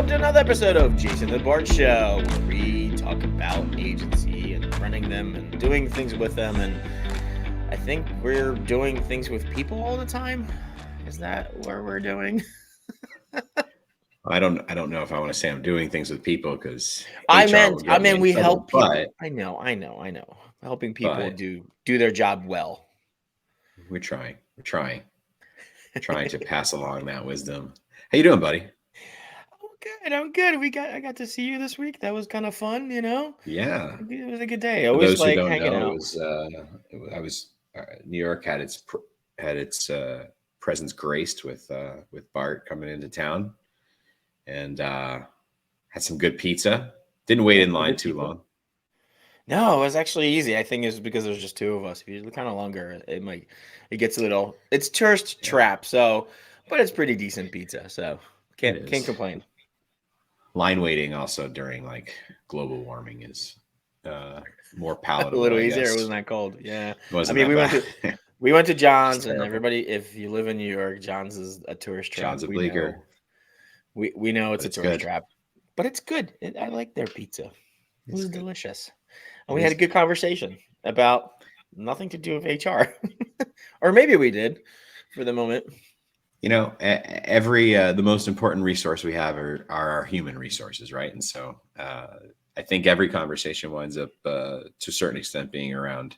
welcome to another episode of Jason and Bart Show, where we talk about agency and running them and doing things with them. And I think we're doing things with people all the time. Is that what we're doing? I don't know if I want to say I'm doing things with people because I HR will meant, I get me mean, in we trouble. help people. I know. Helping people But do their job well. we're trying to pass along that wisdom. How you doing, buddy? I'm good. I got to see you this week. That was kind of fun, you know. Yeah. It was a good day. I For always those who like don't hanging know, out. I was New York had its presence graced with Bart coming into town, and had some good pizza. Didn't wait Yeah, in some line good too pizza. long. No, it was actually easy. I think it's because there's just two of us. If you're kind of longer, it gets a little. It's tourist Yeah, trap, so, but it's pretty decent pizza, so it can't is. complain. Line waiting also during like global warming is uh, more A palatable, little I easier. It guess. wasn't that cold. Yeah, It I wasn't mean that bad. we went to Just John's, and terrible. everybody, if you live in New York, John's is a tourist trap. John's a We know, bleaker, we know it's but a it's tourist good. trap, but it's good. I like their pizza. It It's was good. delicious, and It we had is a good good. conversation about nothing to do with HR, or maybe we did for the moment. You know, every the most important resource we have are our human resources, right? And so I think every conversation winds up to a certain extent being around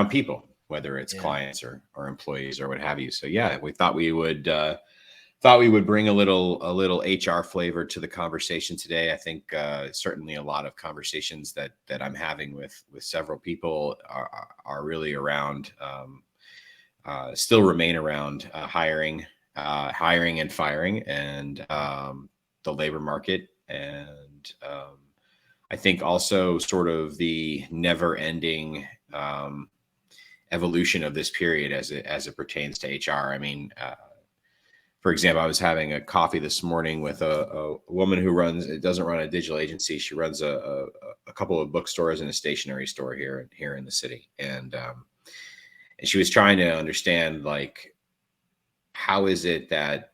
people, whether it's Yeah. clients or employees or what have you. So yeah, we thought we would bring a little HR flavor to the conversation today. I think certainly a lot of conversations that I'm having with several people are really around still remain around hiring and firing, and the labor market, and I think also sort of the never ending evolution of this period as it pertains to HR. I mean, for example, I was having a coffee this morning with a woman who doesn't run a digital agency. She runs a couple of bookstores and a stationery store here in the city. And she was trying to understand, like, how is it that,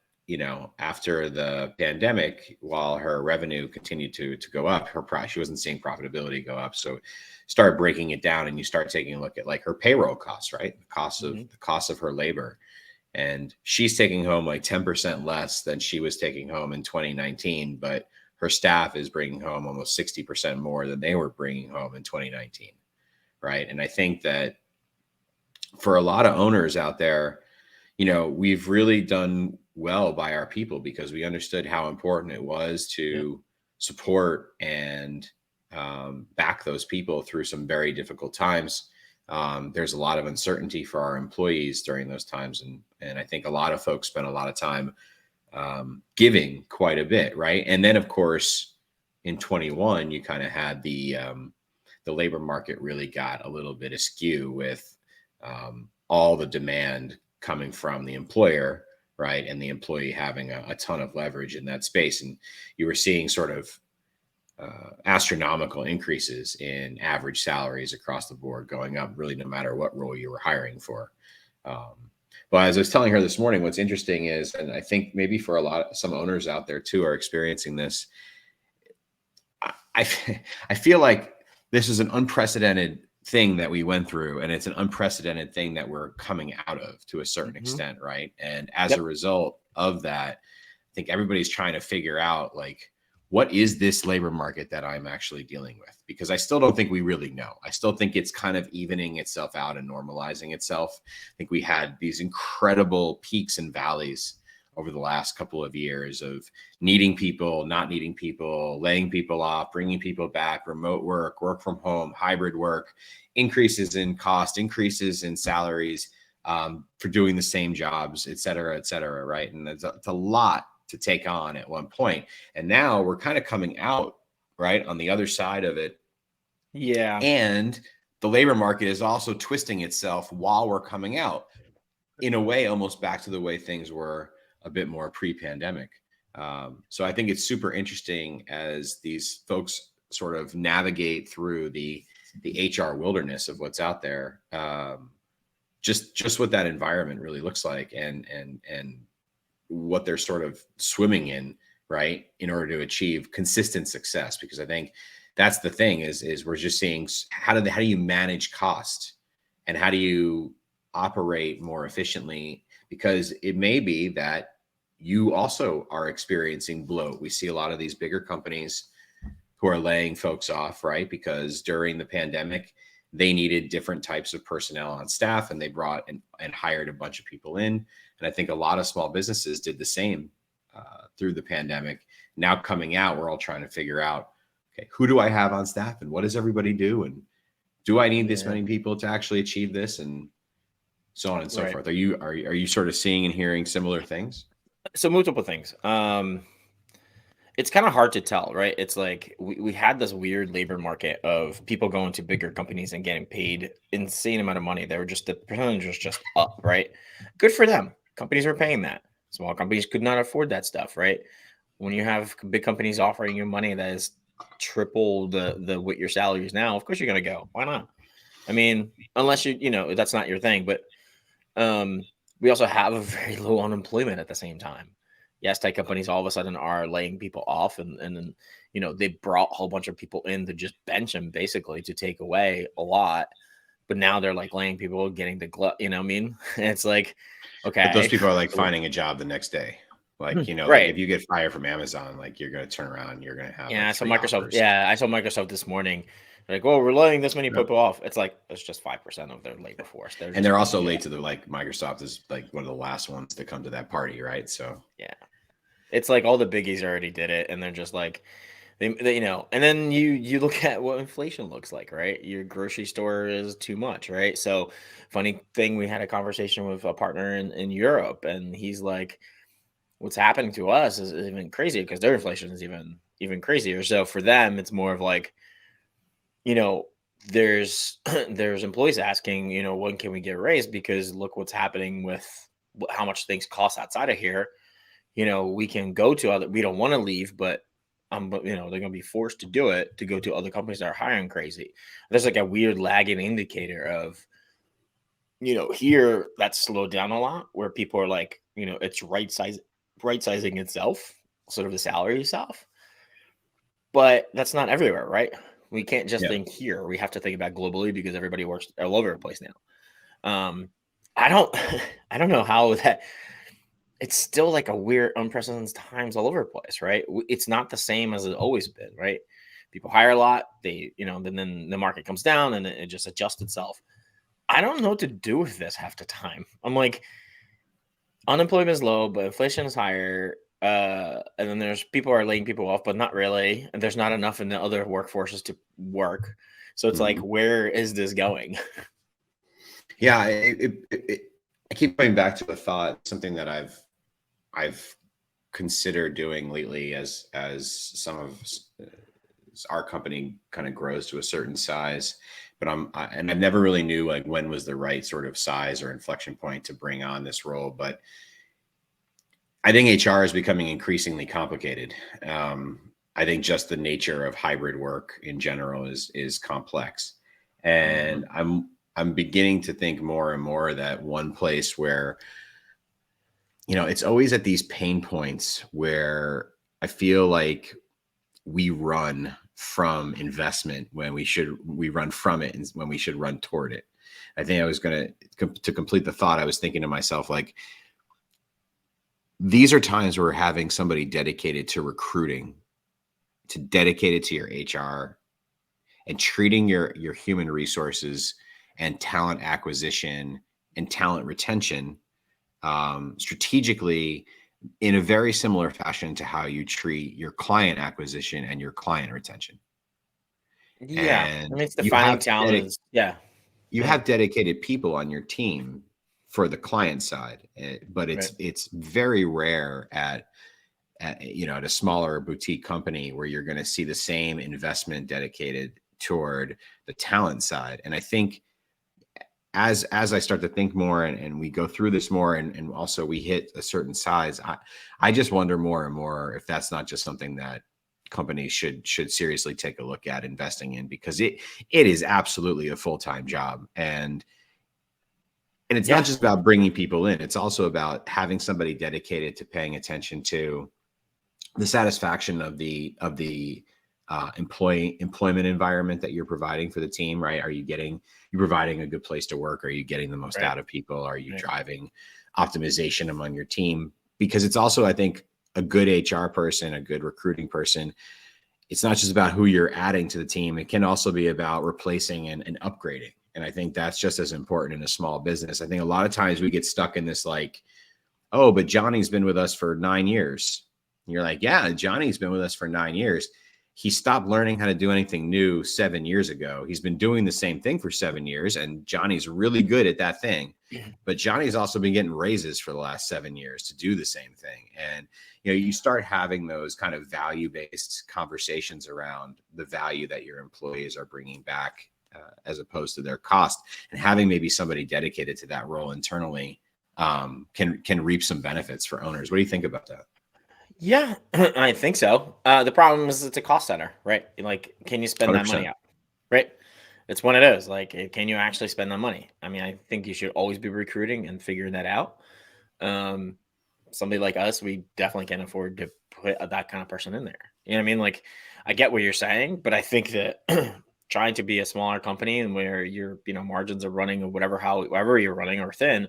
after the pandemic, while her revenue continued to go up, she wasn't seeing profitability go up. So start breaking it down, and you start taking a look at like her payroll costs, right? The cost of her labor, and she's taking home like 10% less than she was taking home in 2019, but her staff is bringing home almost 60% more than they were bringing home in 2019, right? And I think that for a lot of owners out there, we've really done well by our people because we understood how important it was Yep. to support and back those people through some very difficult times. There's a lot of uncertainty for our employees during those times, and I think a lot of folks spend a lot of time giving quite a bit, right? And then, of course, in 21, you kind of had the labor market really got a little bit askew with all the demand coming from the employer, right? And the employee having a ton of leverage in that space. And you were seeing sort of astronomical increases in average salaries across the board, going up really no matter what role you were hiring for. But as I was telling her this morning, what's interesting is, and I think maybe for some owners out there too are experiencing this, I I feel like this is an unprecedented thing that we went through, and it's an unprecedented thing that we're coming out of to a certain Hmm. extent, right? And as a Yep. result of that, I think everybody's trying to figure out, like, what is this labor market that I'm actually dealing with? Because I still don't think we really know. I still think it's kind of evening itself out and normalizing itself. I think we had these incredible peaks and valleys over the last couple of years of needing people, not needing people, laying people off, bringing people back, remote work from home, hybrid work, increases in cost, increases in salaries for doing the same jobs, et cetera, right? And it's a lot to take on at one point. And now we're kind of coming out, right, on the other side of it. Yeah. And the labor market is also twisting itself while we're coming out, in a way, almost back to the way things were a bit more pre-pandemic. So I think it's super interesting as these folks sort of navigate through the HR wilderness of what's out there. Just what that environment really looks like, and what they're sort of swimming in right, in order to achieve consistent success. Because I think that's the thing is we're just seeing how do you manage cost, and how do you operate more efficiently? Because it may be that you also are experiencing bloat. We see a lot of these bigger companies who are laying folks off, right? Because during the pandemic, they needed different types of personnel on staff, and they brought and hired a bunch of people in. And I think a lot of small businesses did the same through the pandemic. Now coming out, we're all trying to figure out, okay, who do I have on staff, and what does everybody do? And do I need this Yeah. many people to actually achieve this? And so on and so Right. forth. Are you sort of seeing and hearing similar things? So multiple things. It's kind of hard to tell, right? It's like we had this weird labor market of people going to bigger companies and getting paid insane amount of money. They were just the percentage was just up, right? Good for them. Companies were paying that. Small companies could not afford that stuff, right? When you have big companies offering you money that is triple the what your salary is now, of course you're gonna go. Why not? I mean, unless that's not your thing, but um, we also have a very low unemployment at the same time. Yes, tech companies all of a sudden are laying people off, and then they brought a whole bunch of people in to just bench them, basically, to take away a lot. But now they're like laying people, getting the glove. You know what I mean? It's like, But those okay, people are like finding a job the next day. Like, like right? if you get fired from Amazon, like you're going to turn around and you're going to have Yeah, like I saw three Microsoft. offers. Yeah, I saw Microsoft this morning. They're like, well, we're letting this many Yep. people off. It's like it's just 5% of their labor force. They're And just they're gonna also do late that. to like Microsoft is like one of the last ones to come to that party, right? So Yeah, it's like all the biggies already did it, and they're just like, they. And then you look at what inflation looks like, right? Your grocery store is too much, right? So, funny thing, we had a conversation with a partner in Europe, and he's like, what's happening to us is even crazier because their inflation is even crazier. So for them, it's more of like, you know, there's there's employees asking, when can we get raised? Because look what's happening with how much things cost outside of here. We can go to other. We don't want to leave, but they're going to be forced to do it to go to other companies that are hiring crazy. There's like a weird lagging indicator of, here that's slowed down a lot, where people are like, it's right sizing itself, sort of the salary itself. But that's not everywhere, right? We can't just yeah. think here. We have to think about globally because everybody works all over the place now. I don't, I don't know how that. It's still like a weird, unprecedented times all over the place, right? It's not the same as it's always been, right? People hire a lot. Then the market comes down and it just adjusts itself. I don't know what to do with this half the time. I'm like, unemployment is low, but inflation is higher. And then there's people are laying people off, but not really. And there's not enough in the other workforces to work. So it's like, Mhm. where is this going? Yeah. I keep going back to a thought, something that I've considered doing lately as some of our company kind of grows to a certain size. But and I've never really knew like when was the right sort of size or inflection point to bring on this role. But I think HR is becoming increasingly complicated. I think just the nature of hybrid work in general is complex, Mhm. and I'm beginning to think more and more that one place where it's always at these pain points where I feel like we run from investment when we run from it and when we should run toward it. I think I was going to complete the thought. I was thinking to myself, like, these are times where having somebody dedicated to recruiting, to dedicated to your HR, and treating your human resources and talent acquisition and talent retention strategically in a very similar fashion to how you treat your client acquisition and your client retention. Yeah. I And mean, it's defining talent is, yeah. you Yeah. have dedicated people on your team for the client side, but Right. it's very rare at a smaller boutique company where you're going to see the same investment dedicated toward the talent side. And I think as I start to think more and we go through this more and also we hit a certain size, I just wonder more and more if that's not just something that companies should seriously take a look at investing in, because it is absolutely a full-time job. And it's not Yeah. just about bringing people in, it's also about having somebody dedicated to paying attention to the satisfaction of the employment environment that you're providing for the team, right? Are you providing a good place to work? Are you getting the most Right. out of people? Are you Right. driving optimization among your team? Because it's also, I think, a good HR person, a good recruiting person, it's not just about who you're adding to the team. It can also be about replacing and upgrading. And I think that's just as important in a small business. I think a lot of times we get stuck in this like, oh, but Johnny's been with us for 9 years. And you're like, yeah, Johnny's been with us for 9 years. He stopped learning how to do anything new 7 years ago. He's been doing the same thing for 7 years, and Johnny's really good at that thing. But Johnny's also been getting raises for the last 7 years to do the same thing. And you start having those kind of value-based conversations around the value that your employees are bringing back, as opposed to their cost, and having maybe somebody dedicated to that role internally can reap some benefits for owners. What do you think about that? Yeah, I think so. The problem is it's a cost center, right? Like, can you spend that money 100%. out? Right? It's when it is. Like, can you actually spend that money? I mean, I think you should always be recruiting and figuring that out. Um, Somebody like us, we definitely can't afford to put that kind of person in there. You know what I mean? Like, I get what you're saying, but I think that trying to be a smaller company and where your margins are running or whatever, however you're running or thin,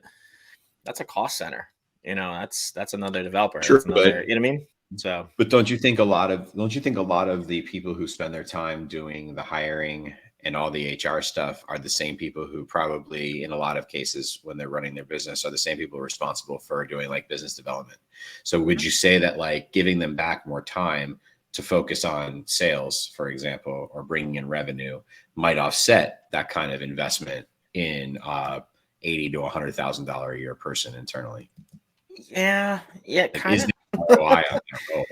that's a cost center. That's another developer. True, That's another. You know what I mean? So but don't you think a lot of the people who spend their time doing the hiring and all the HR stuff are the same people who probably, in a lot of cases, when they're running their business, are the same people responsible for doing like business development? So would you say that like giving them back more time to focus on sales, for example, or bringing in revenue might offset that kind of investment in 80 to $100,000 a year person internally? yeah, yeah, Like, kind is of. the ROI on that role?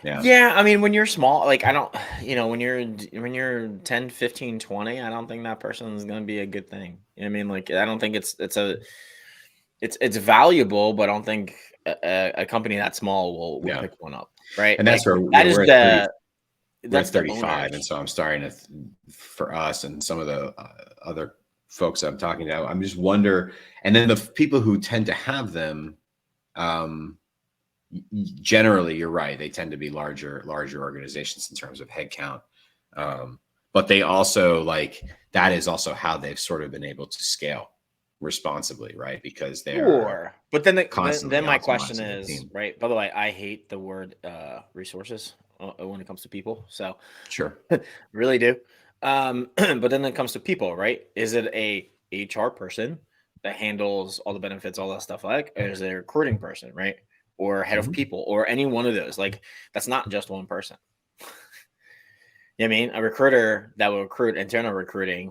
Yeah. Yeah, I mean, when you're small, like I don't, when you're 10, 15, 20, I don't think that person is going to be a good thing. You know what I mean? Like I don't think it's valuable, but I don't think a company that small will Yeah. pick one up, right? And Like that's where, that is we're at that's the 35. And owners. so I'm starting to, for us and some of the other folks I'm talking to, I'm just wonder, and then the people who tend to have them, um, generally, you're right. They tend to be larger organizations in terms of headcount. But they also like, that is also how they've sort of been able to scale responsibly, right? Because they're Sure. But then constantly my question optimizing their is, team. right? By the way, I hate the word resources when it comes to people. So Sure. really do. But then it comes to people, right? Is it a HR person that handles all the benefits, all that stuff or is it a recruiting person, right? Or head of Mhm. people or any one of those? Like that's not just one person. You know what I mean? A recruiter that will recruit internal recruiting,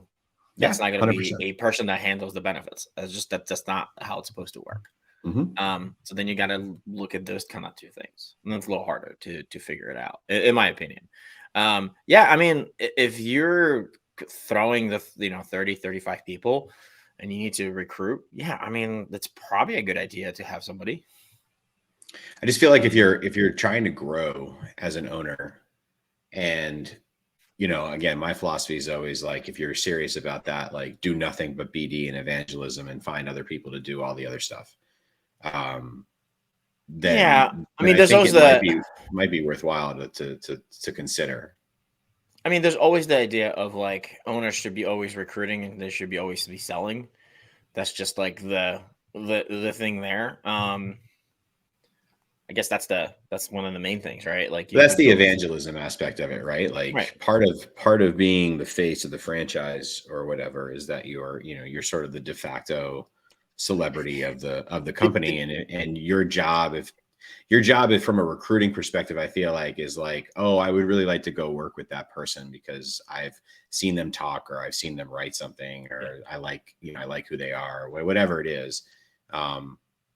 Yeah, that's not going to be 100%. a person that handles the benefits. That's not how it's supposed to work. Mhm. So then you got to look at those kind of two things, and it's a little harder to figure it out, in my opinion. Yeah, I mean, if you're throwing the 30, 35 people, and you need to recruit, yeah, I mean, that's probably a good idea to have somebody. I just feel like if you're trying to grow as an owner, and again, my philosophy is always like, if you're serious about that, like do nothing but BD and evangelism and find other people to do all the other stuff. Um, Yeah, I then mean, I there's think always it might the, be worthwhile to consider. I mean, there's always the idea of like owners should be always recruiting and they should be always be selling. That's just like the thing there. I guess that's one of the main things, right? Like But you that's could the go evangelism aspect of it, right? right. Like part of being the face of the franchise or whatever is that you're sort of the de facto celebrity of the company, and your job, if from a recruiting perspective, I feel like, is like, oh, I would really like to go work with that person because I've seen them talk, or I've seen them write something, Yeah. or I like who they are, or whatever it is.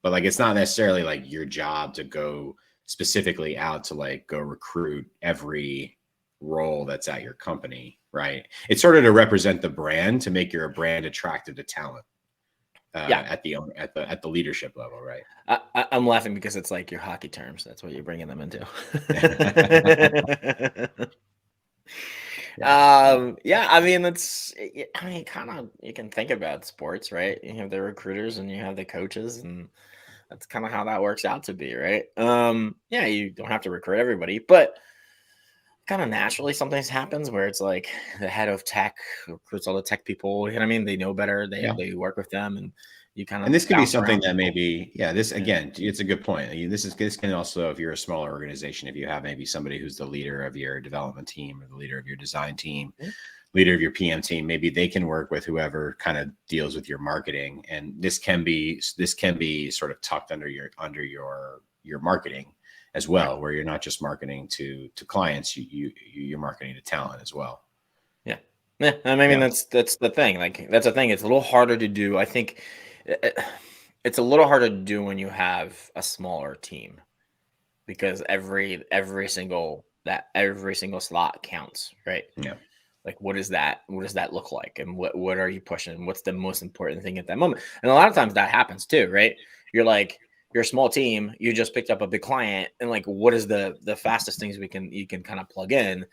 But like, it's not necessarily like your job to go specifically out to like go recruit every role that's at your company, right? It's sort of to represent the brand, to make your brand attractive to talent, Yeah. at the leadership level, right? I'm laughing because it's like your hockey terms. That's what you're bringing them into. Yeah. Yeah, I mean, I mean, kind of, you can think about sports, right? You have the recruiters and you have the coaches, and That's kind of how that works out to be, right? Yeah, you don't have to recruit everybody, but kind of naturally sometimes happens where it's like the head of tech recruits all the tech people. You know what I mean? They know better. Yeah. They work with them, and you kind And of this could be bounce something around that people. maybe, yeah, this Yeah. again, it's a good point. This can also, if you're a smaller organization, if you have maybe somebody who's the leader of your development team or the leader of your design team, Mhm. leader of your PM team, maybe they can work with whoever kind of deals with your marketing. And this can be sort of tucked under your marketing as Right. well, where you're not just marketing to clients, you're marketing to talent as well. Yeah. Yeah. I mean, Yeah. that's the thing. Like that's the thing. It's a little harder to do. I think it's a little harder to do when you have a smaller team because every single slot counts, right? Yeah. Like what does that look like, and what are you pushing, what's the most important thing at that moment? And a lot of times that happens too, right? You're like, you're a small team, you just picked up a big client, and like what is the fastest things you can kind of plug in,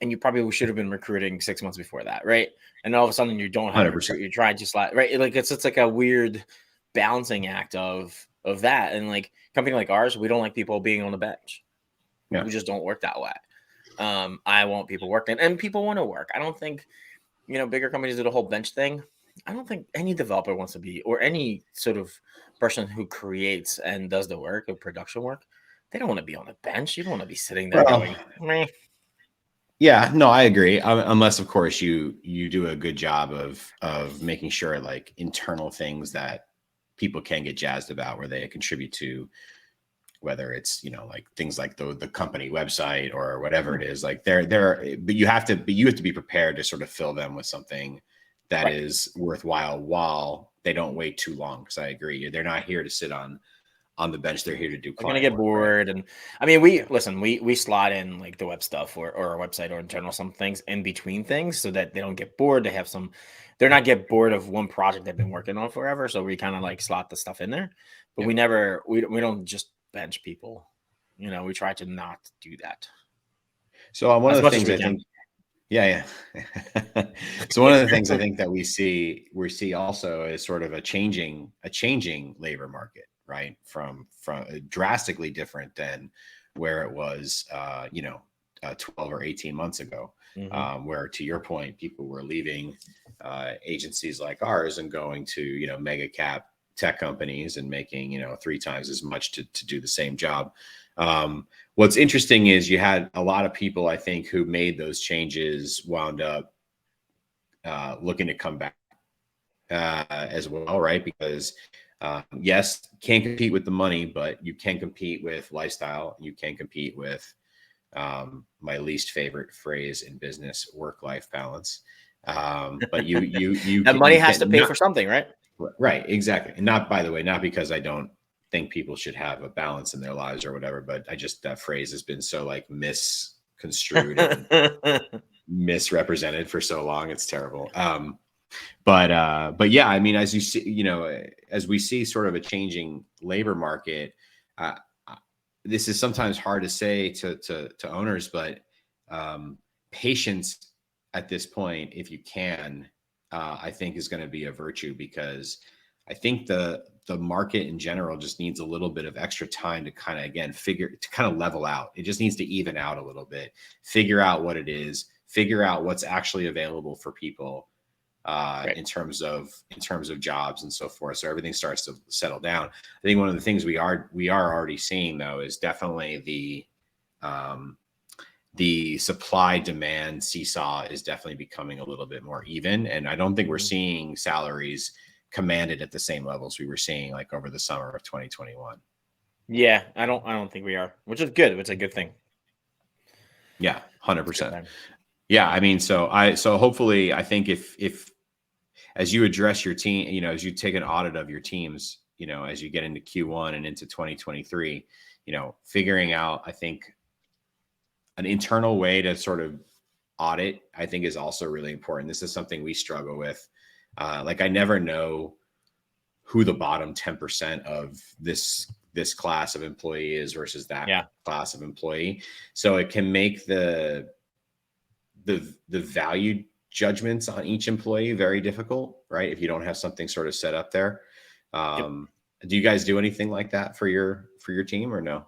and you probably should have been recruiting 6 months before that, right? And all of a sudden you don't have a 100%. recruit, you try just like, right, like it's like a weird balancing act of that. And like company like ours, we don't like people being on the bench. Yeah. We just don't work that way. I want people working, and people want to work. I don't think, bigger companies do the whole bench thing. I don't think any developer wants to be, or any sort of person who creates and does the work of production work. They don't want to be on the bench. You don't want to be sitting there Well, going, meh. yeah, no, I agree. Unless, of course, you do a good job of making sure like internal things that people can get jazzed about, where they contribute to, whether it's like things like the company website or whatever it is. Like but you have to be prepared to sort of fill them with something that Right. is worthwhile while they don't wait too long. Because I agree, they're not here to sit on the bench; they're here to do They're gonna client get work, right? bored, and I mean, we Yeah, listen. We slot in like the web stuff or our website or internal some things in between things so that they don't get bored. They have some. They're not get bored of one project they've been working on forever. So we kind of like slot the stuff in there, but yeah. we don't just bench people. We try to not do that So one of as the much as things we I can. think, yeah, yeah. So one of the things I think that we see also is sort of a changing labor market, right? From drastically different than where it was, 12 or 18 months ago, Hmm. where, to your point, people were leaving agencies like ours and going to mega cap tech companies and making 3 times as much to do the same job. What's interesting is you had a lot of people, I think, who made those changes wound up looking to come back as well, right? Because yes, can't compete with the money, but you can compete with lifestyle. You can compete with my least favorite phrase in business, work-life balance. But That money you has to can pay not for something, right? right, exactly. And not, by the way, not because I don't think people should have a balance in their lives or whatever, but I just, that phrase has been so like misconstrued and misrepresented for so long. It's terrible. But yeah, I mean, as you see, as we see sort of a changing labor market, uh, this is sometimes hard to say to owners, but patience at this point, if you can, I think is going to be a virtue, because I think the market in general just needs a little bit of extra time to kind of, again, to kind of level out. It just needs to even out a little bit, figure out what it is, figure out what's actually available for people Right. in terms of jobs and so forth. So everything starts to settle down. I think one of the things we are already seeing, though, is definitely the supply demand seesaw is definitely becoming a little bit more even. And I don't think we're Mhm. seeing salaries commanded at the same levels we were seeing like over the summer of 2021. Yeah, I don't think we are, which is good. It's a good thing. Yeah, It's a good 100%. thing. Yeah, I mean, so hopefully, I think if as you address your team, as you take an audit of your teams, as you get into Q1 and into 2023, figuring out, I think, an internal way to sort of audit, I think, is also really important. This is something we struggle with. Like, I never know who the bottom 10% of this class of employee is versus that Yeah. class of employee. So it can make the value judgments on each employee very difficult, right? If you don't have something sort of set up there. Yep. Um, Do you guys do anything like that for your team or no?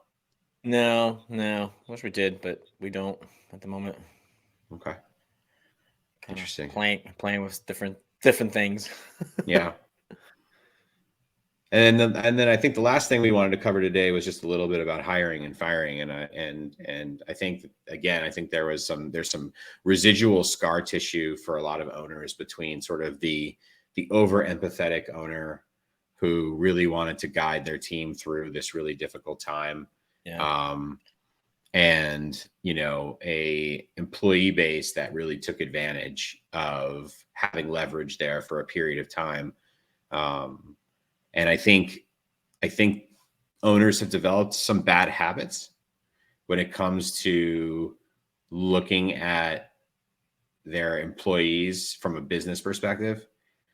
No. Wish we did, but we don't at the moment. Okay. Kind of Interesting. playing with different things. Yeah. And then I think the last thing we wanted to cover today was just a little bit about hiring and firing. And I think, again, I think there's some residual scar tissue for a lot of owners between sort of the over empathetic owner who really wanted to guide their team through this really difficult time. Yeah. And, a employee base that really took advantage of having leverage there for a period of time. And I think owners have developed some bad habits when it comes to looking at their employees from a business perspective.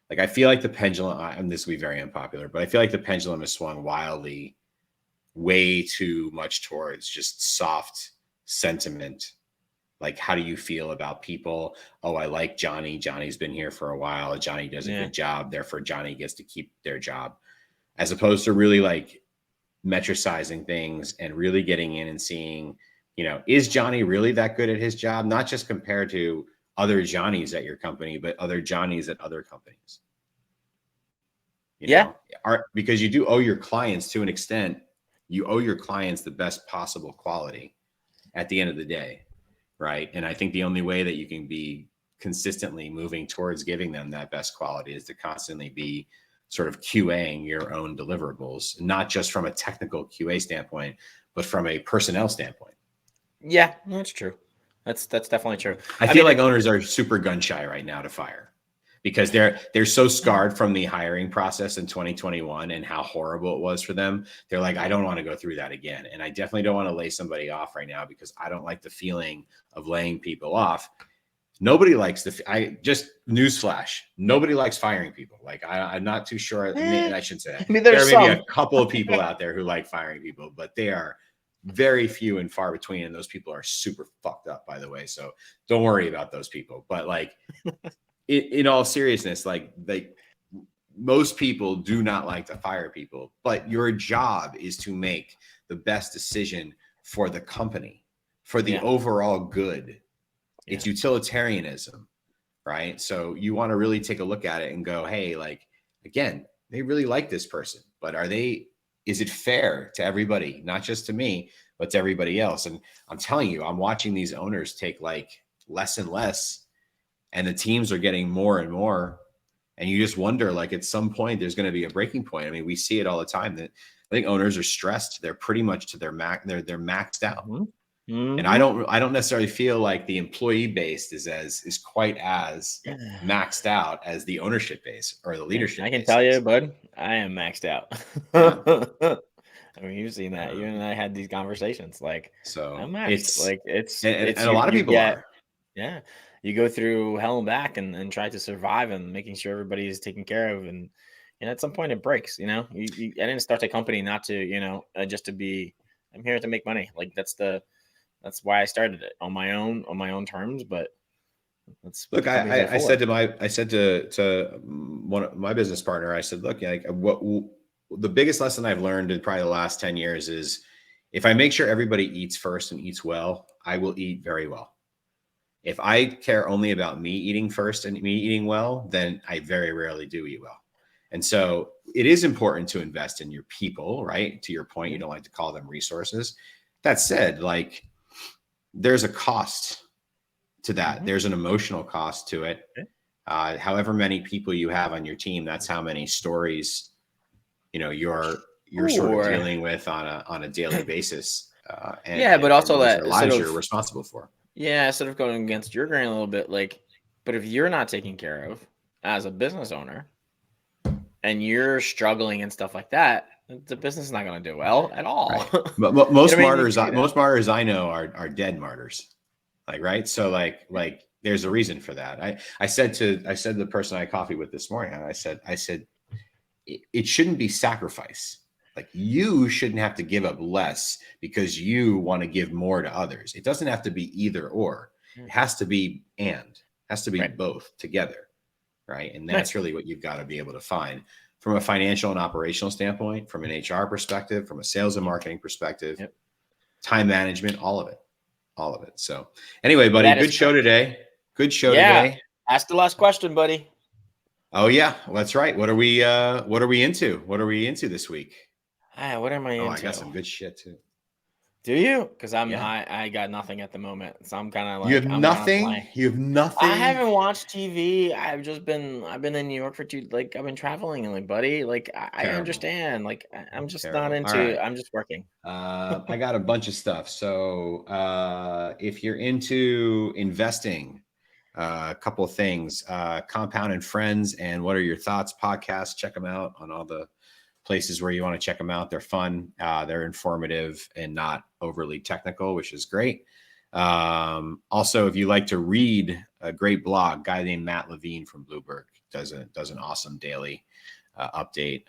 Like, I feel like the pendulum, and this will be very unpopular, but I feel like the pendulum has swung wildly, way too much towards just soft sentiment. Like, how do you feel about people? Oh, I like Johnny. Johnny's been here for a while. Johnny does a Yeah. good job. Therefore, Johnny gets to keep their job. As opposed to really like metricizing things and really getting in and seeing, is Johnny really that good at his job? Not just compared to other Johnnies at your company, but other Johnnies at other companies. Because you do owe your clients, to an extent, you owe your clients the best possible quality at the end of the day, right? And I think the only way that you can be consistently moving towards giving them that best quality is to constantly be sort of QAing your own deliverables, not just from a technical QA standpoint, but from a personnel standpoint. Yeah, that's true. That's definitely true. I feel like owners are super gun shy right now to fire because they're so scarred from the hiring process in 2021 and how horrible it was for them. They're like, I don't want to go through that again. And I definitely don't want to lay somebody off right now because I don't like the feeling of laying people off. Nobody likes newsflash. Nobody likes firing people. Like, I'm not too sure. I shouldn't say that. There are maybe a couple of people out there who like firing people, but they are very few and far between. And those people are super fucked up, by the way. So don't worry about those people. But like, in all seriousness, like most people do not like to fire people, but your job is to make the best decision for the company, for the overall good. It's utilitarianism, right? So you want to really take a look at it and go, hey, like, again, they really like this person, but is it fair to everybody, not just to me, but to everybody else? And I'm telling you, I'm watching these owners take like less and less, and the teams are getting more and more. And you just wonder, like, at some point, there's going to be a breaking point. I mean, we see it all the time that I think owners are stressed. They're pretty much to their max. They're maxed out. Mm-hmm. And I don't necessarily feel like the employee base is quite as maxed out as the ownership base or the leadership. I can tell you, bud, I am maxed out. Yeah. I mean, you've seen that. You and I had these conversations. Like, so I'm maxed. It's a lot of people are. Yeah, you go through hell and back and try to survive and making sure everybody is taken care of, and at some point it breaks. I didn't start a company not to just to be. I'm here to make money. Like that's why I started it on my own terms. But look, I said to one of my business partner, I said, look, like the biggest lesson I've learned in probably the last 10 years is if I make sure everybody eats first and eats well, I will eat very well. If I care only about me eating first and me eating well, then I very rarely do eat well. And so it is important to invest in your people, right? To your point, you don't like to call them resources. That said, like, there's a cost to that. Mm-hmm. There's an emotional cost to it. Okay. However many people you have on your team, that's how many stories, you're sort of dealing with on a daily basis. But also that lives you're responsible for. Yeah, sort of going against your grain a little bit. Like, but if you're not taken care of as a business owner, and you're struggling and stuff like that, the business is not going to do well at all. Right. But most martyrs I know are dead martyrs. Like, right. So like there's a reason for that. I said to the person I had coffee with this morning, I said, it shouldn't be sacrifice. Like, you shouldn't have to give up less because you want to give more to others. It doesn't have to be either or. It has to be both together. Right. And that's really what you've got to be able to find from a financial and operational standpoint, from an HR perspective, from a sales and marketing perspective, Yep. time management, all of it. So anyway, buddy, That is good show correct. today. Good show Yeah. today. Ask the last question, buddy. Oh yeah, well, that's right. What are we into? What are we into this week? What am I into? Oh, I got some good shit too. Do you? Because Yeah. I got nothing at the moment, so I'm kind of like You have I'm kind of nothing? blank. You have I nothing? haven't watched TV. I've been in New York for I've been traveling, like, buddy. Like, I Terrible. understand. Like, I'm just Terrible. not All into. right. I'm just working. I got a bunch of stuff. So if you're into investing, a couple of things, Compound and Friends and What Are Your Thoughts podcast. Check them out on all the places where you want to check them out. They're fun. They're informative and not overly technical, which is great. Also, if you like to read, a great blog, a guy named Matt Levine from Bloomberg does an awesome daily update.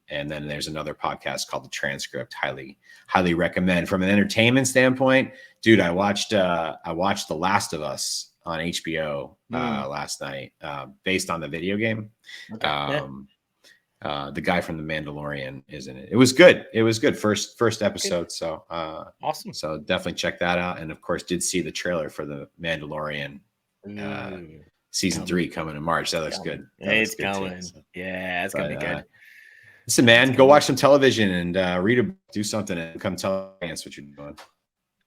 And then there's another podcast called The Transcript. Highly recommend. From an entertainment standpoint, dude, I watched The Last of Us on HBO last night, based on the video game. Okay. The guy from The Mandalorian is in it. It was good. First episode. So Awesome. So definitely check that out. And of course, did see the trailer for The Mandalorian season 3 coming in March. That looks good. It's coming. Yeah, it's gonna be good. Listen, man, go watch some television and do something and come tell us what you're doing.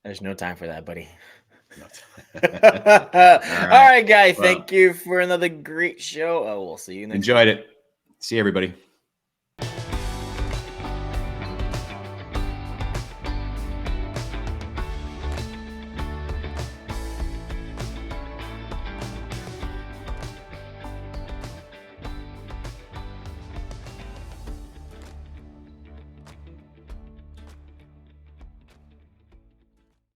There's no time for that, buddy. All right, guy. Thank you for another great show. We'll see you next. Enjoyed it. See you, everybody.